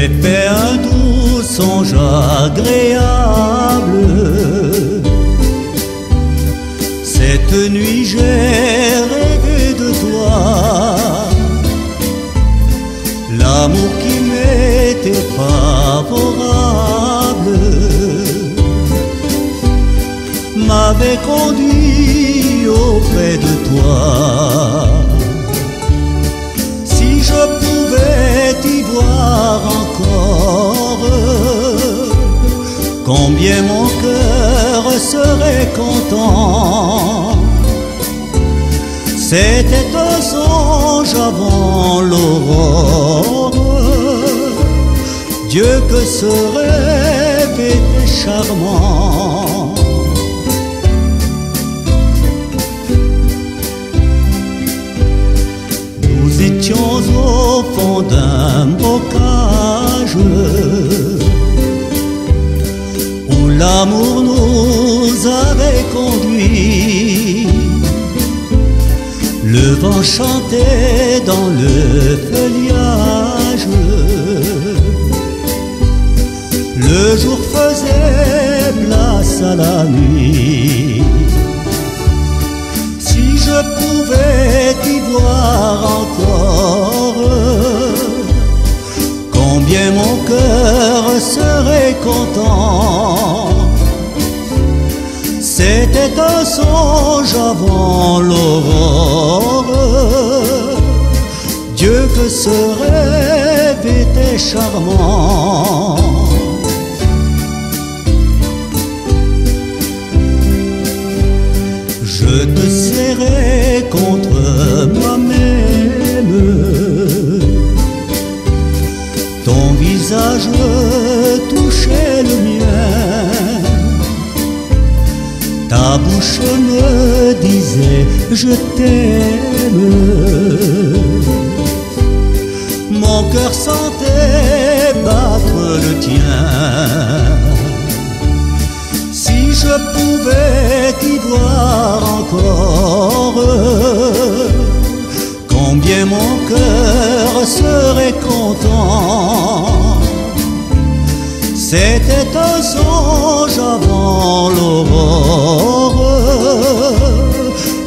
J'ai fait un doux songe agréable. Cette nuit j'ai rêvé de toi, l'amour qui m'était favorable m'avait conduit auprès de toi. Si je pouvais t'y voir encore, combien mon cœur serait content. C'était un songe avant l'aurore. Dieu, que ce rêve était charmant. Nous étions au fond d'un bocage où l'amour nous avait conduits. Le vent chantait dans le feuillage, le jour faisait place à la nuit. Si je pouvais t'y voir encore, combien mon cœur serait content. C'était un songe avant l'aurore. Dieu, que ce rêve était charmant. Je te serrais contre moi-même, ton visage touchait le mien, ta bouche me disait je t'aime. Mon cœur sentait battre le tien. Si je pouvais t'y voir encore, combien mon cœur serait content. C'était un songe avant l'aurore.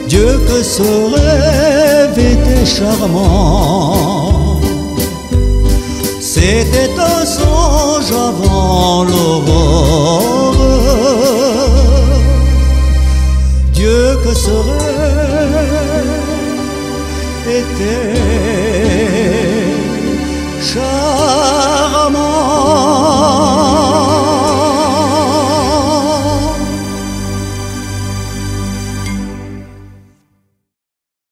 Dieu, que ce rêve était charmant. C'était un songe avant l'aurore. Dieu, que ce rêve était